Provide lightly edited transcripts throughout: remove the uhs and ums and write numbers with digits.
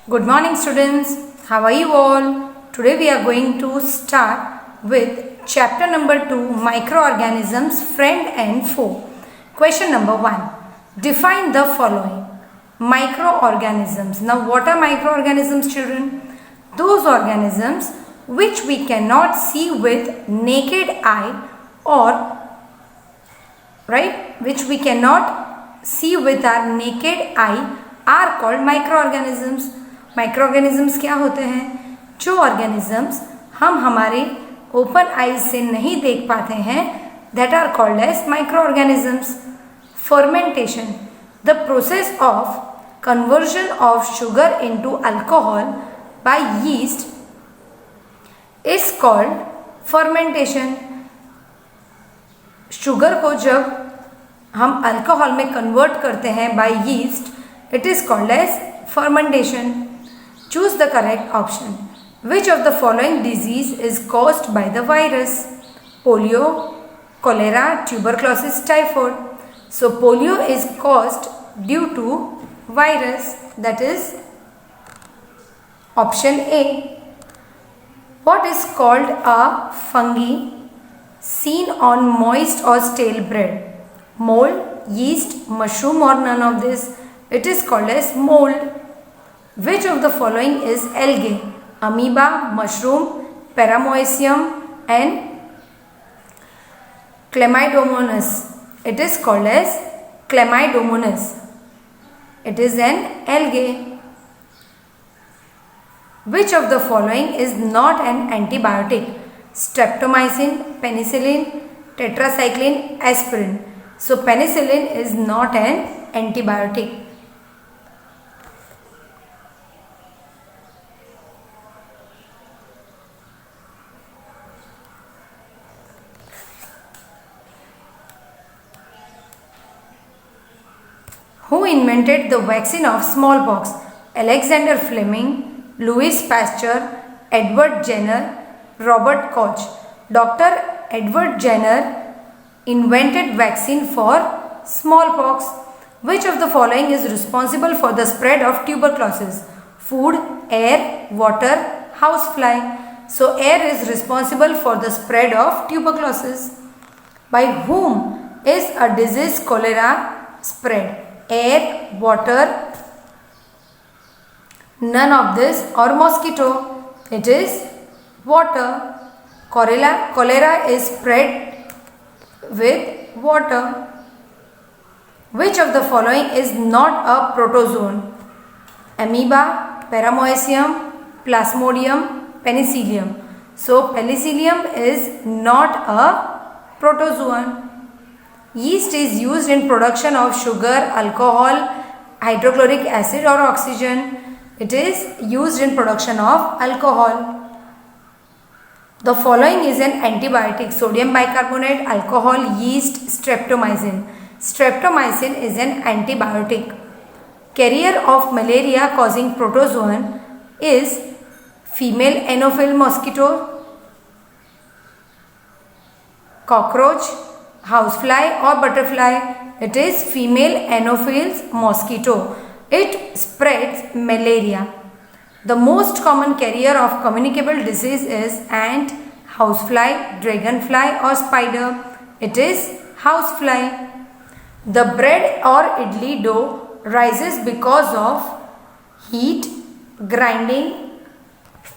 Good morning, students. How are you all? Today we are going to start with chapter number 2, Microorganisms, Friend and Foe. Question number 1. Define the following. Microorganisms. Now what are microorganisms, children? Those organisms which we cannot see with naked eye or which we cannot see with our naked eye are called microorganisms. Microorganisms क्या होते हैं? जो organisms हम हमारे open eyes से नहीं देख पाते हैं, that are called as microorganisms. Fermentation, the process of conversion of sugar into alcohol by yeast is called fermentation. Sugar को जब हम अल्कोहल में कन्वर्ट करते हैं by yeast, it is called as fermentation. Choose the correct option. Which of the following disease is caused by the virus? Polio, cholera, tuberculosis, typhoid. So polio is caused due to virus, that is option A. What is called a fungi seen on moist or stale bread? Mold, yeast, mushroom, or none of this? It is called as mold. Which of the following is algae? Amoeba, mushroom, Paramoecium and Chlamydomonas. It is called as Chlamydomonas. It is an algae. Which of the following is not an antibiotic? Streptomycin, penicillin, tetracycline, aspirin. So penicillin is not an antibiotic. Who invented the vaccine of smallpox? Alexander Fleming, Louis Pasteur, Edward Jenner, Robert Koch. Dr. Edward Jenner invented vaccine for smallpox. Which of the following is responsible for the spread of tuberculosis? Food, air, water, housefly. So air is responsible for the spread of tuberculosis. By whom is a disease cholera spread? Air, water, none of this, or mosquito? It is water. Cholera is spread with water. Which of the following is not a protozoan? Amoeba, Paramoecium, Plasmodium, Penicillium. So penicillium is not a protozoan. Yeast is used in production of sugar, alcohol, hydrochloric acid or oxygen. It is used in production of alcohol. The following is an antibiotic: sodium bicarbonate, alcohol, yeast, streptomycin. Streptomycin is an antibiotic. Carrier of malaria causing protozoan is female Anopheles mosquito, cockroach, housefly or butterfly. It is female Anopheles mosquito. It spreads malaria. The most common carrier of communicable disease is ant, housefly, dragonfly or spider. It is housefly. The bread or idli dough rises because of heat, grinding,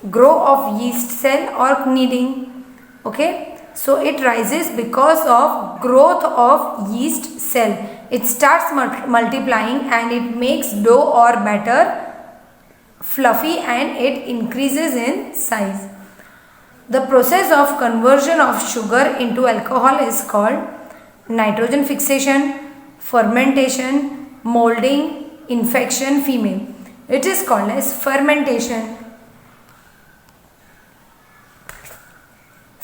grow of yeast cell or kneading. Okay. So it rises because of growth of yeast cell. It starts multiplying and it makes dough or batter fluffy and it increases in size. The process of conversion of sugar into alcohol is called nitrogen fixation, fermentation, molding, infection, female. It is called as fermentation.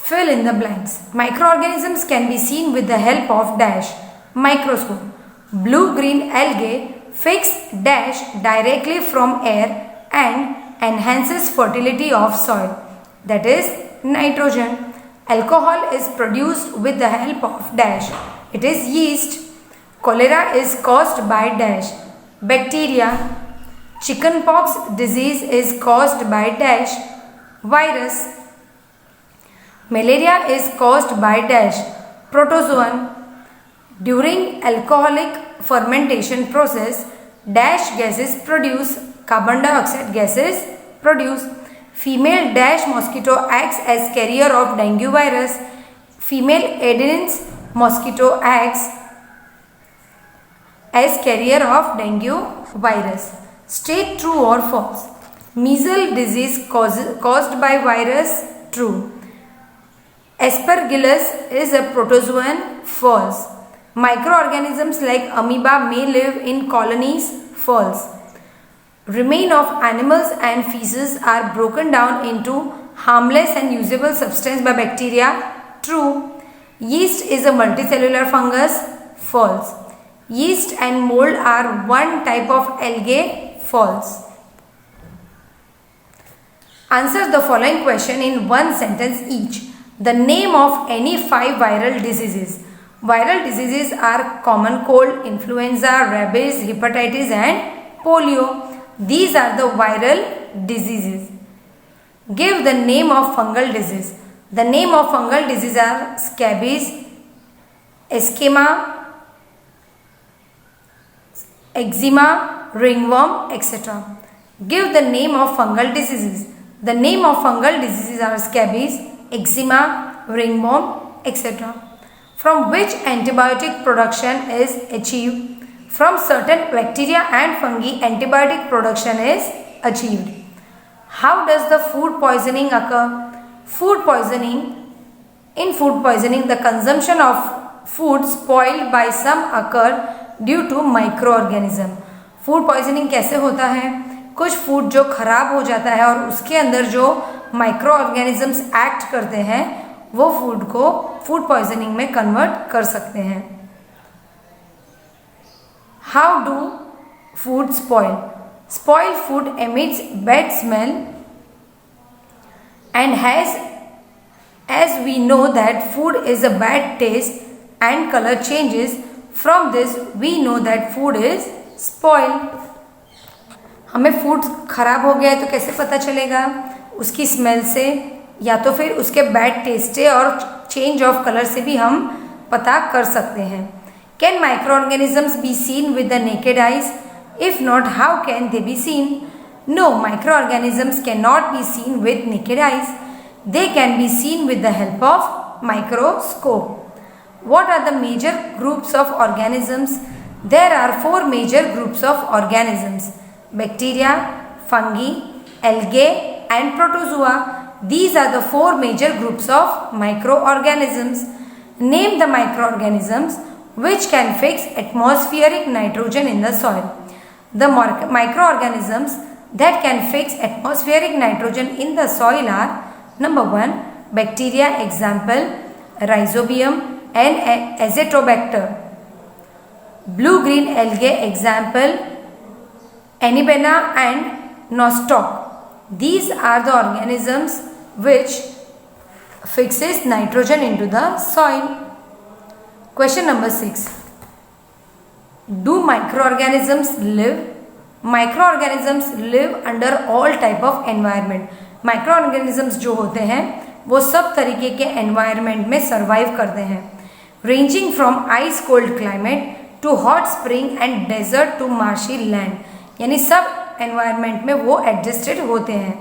Fill in the blanks. Microorganisms can be seen with the help of dash microscope. Blue-green algae fix dash directly from air and enhances fertility of soil, that is nitrogen. Alcohol is produced with the help of dash. It is yeast. Cholera is caused by dash bacteria. Chickenpox disease is caused by dash virus. Malaria is caused by dash protozoan. During alcoholic fermentation process, dash gases produce, carbon dioxide gases produce. Female dash mosquito acts as carrier of dengue virus. Female Aedes mosquito acts as carrier of dengue virus. State true or false. Measles disease caused by virus. True. Aspergillus is a protozoan. False. Microorganisms like amoeba may live in colonies. False. Remains of animals and feces are broken down into harmless and usable substance by bacteria. True. Yeast is a multicellular fungus. False. Yeast and mold are one type of algae. False. Answer the following question in one sentence each. The name of any 5 viral diseases. Viral diseases are common cold, influenza, rabies, hepatitis and polio. These are the viral diseases. Give the name of fungal disease. The name of fungal disease are scabies, eczema, ringworm, etc. Give the name of fungal diseases. The name of fungal diseases are scabies, eczema, ringworm, etc. From which antibiotic production is achieved? From certain bacteria and fungi, antibiotic production is achieved. How does the food poisoning occur? In food poisoning, the consumption of food spoiled by some occur due to micro organism. Food poisoning कैसे होता है? कुछ food जो खराब हो जाता है और उसके अंदर जो माइक्रो ऑर्गेनिजम्स एक्ट करते हैं वो फूड को फूड पॉइजनिंग में कन्वर्ट कर सकते हैं. How do food spoil? Spoil food emits bad smell and has as we know that food is a bad taste and color changes. From this we know that food is spoiled. हमें food खराब हो गया है तो कैसे पता चलेगा? उसकी स्मेल से या तो फिर उसके बैड टेस्ट से और चेंज ऑफ कलर से भी हम पता कर सकते हैं. Can micro organisms be seen with the naked eyes? If not, how can they be seen? No, micro organisms can not be seen with naked eyes. They can be seen with the help of microscope. What are the major groups of organisms? There are 4 major groups of organisms: bacteria, fungi, algae and protozoa. These are the 4 major groups of microorganisms. Name the microorganisms which can fix atmospheric nitrogen in the soil. The microorganisms that can fix atmospheric nitrogen in the soil are: Number 1, bacteria, example Rhizobium and Azotobacter. Blue-green algae, example Anabaena and Nostoc. These are the organisms which fixes nitrogen into the soil. Question number 6. Do microorganisms live? Microorganisms live under all type of environment. Micro organisms जो होते हैं वो सब तरीके के environment में survive करते हैं. Ranging from ice cold climate to hot spring and desert to marshy land. यानी सब एनवायरनमेंट में वो एडजस्टेड होते हैं.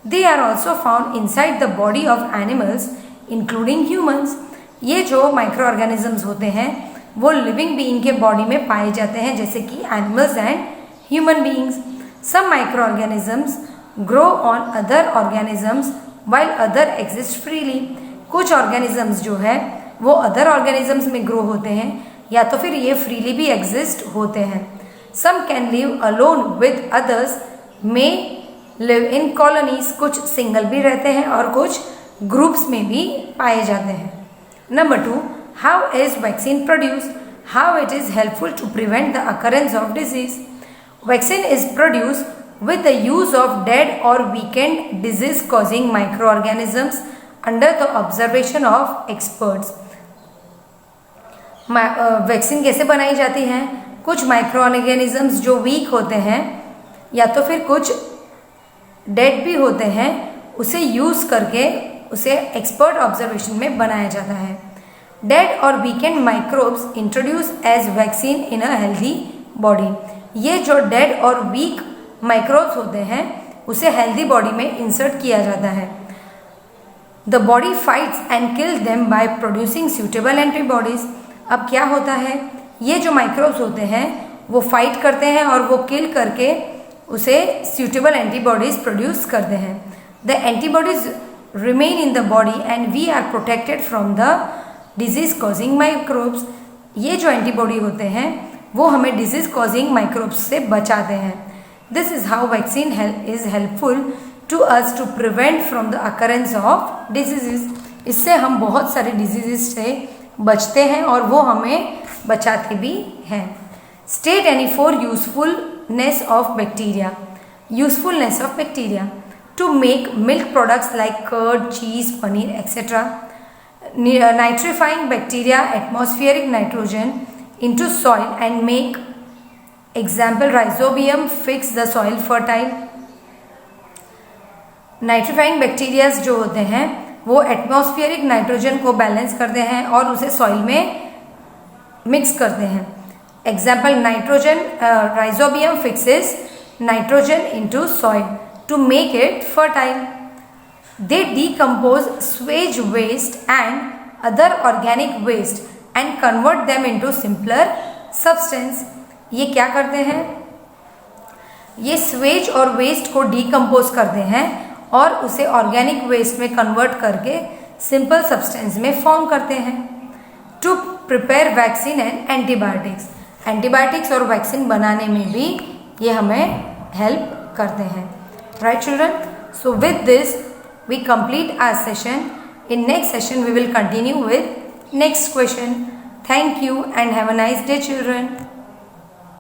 They are also found inside the body of animals including humans. ये जो माइक्रो ऑर्गेनिजम्स होते हैं वो लिविंग बीइंग के बॉडी में पाए जाते हैं जैसे कि animals and human beings. Some micro organisms grow on other organisms while other exist freely. कुछ organisms जो है वो other organisms में grow होते हैं या तो फिर ये freely भी exist होते हैं. Some can live alone with others, may live in colonies. कुछ single भी रहते हैं और कुछ groups में भी पाए जाते हैं. Number 2, how is vaccine produced? How it is helpful to prevent the occurrence of disease? Vaccine is produced with the use of dead or weakened disease causing microorganisms under the observation of experts. Vaccine कैसे बनाई जाती हैं? कुछ micro organisms जो week होते हैं या तो फिर कुछ डेड भी होते हैं, उसे यूज़ करके उसे एक्सपर्ट ऑब्जर्वेशन में बनाया जाता है। डेड और weakened microbes introduce as vaccine in a healthy body. ये जो डेड और वीक माइक्रोब्स होते हैं उसे हेल्दी बॉडी में इंसर्ट किया जाता है। The body fights and kill them by producing suitable antibodies. अब क्या होता है, ये जो माइक्रोब्स होते हैं वो फाइट करते हैं और वो किल करके उसे सूटेबल एंटीबॉडीज प्रोड्यूस करते हैं। The antibodies remain in the body and we are protected from the disease causing microbes. ये जो एंटीबॉडी होते हैं वो हमें डिजीज कॉजिंग माइक्रोब्स से बचाते हैं। This is how vaccine is helpful to us to prevent from the occurrence of diseases. इससे हम बहुत सारे डिजीजेस से बचते हैं और वो हमें बचाते भी हैं। State any 4 usefulness of bacteria. Usefulness of bacteria to make milk products like curd, cheese, paneer etcetera. Nitrifying bacteria atmospheric nitrogen into soil and make example rhizobium fix the soil fertile। Nitrifying bacterias जो होते हैं वो atmospheric nitrogen को balance करते हैं और उसे soil में मिक्स करते हैं। Example nitrogen rhizobium fixes nitrogen into soil to make it fertile. They decompose sewage waste and other organic waste and convert them into simpler substance. ये क्या करते हैं, ये स्वेज और वेस्ट को डिकम्पोज करते हैं और उसे ऑर्गेनिक वेस्ट में कन्वर्ट करके सिंपल सब्सटेंस में फॉर्म करते हैं। To prepare vaccine and antibiotics. Antibiotics और वैक्सीन बनाने में भी ये हमें हेल्प करते हैं। Right children, so with this we complete our session. In next session we will continue with next question. Thank you and have a nice day children.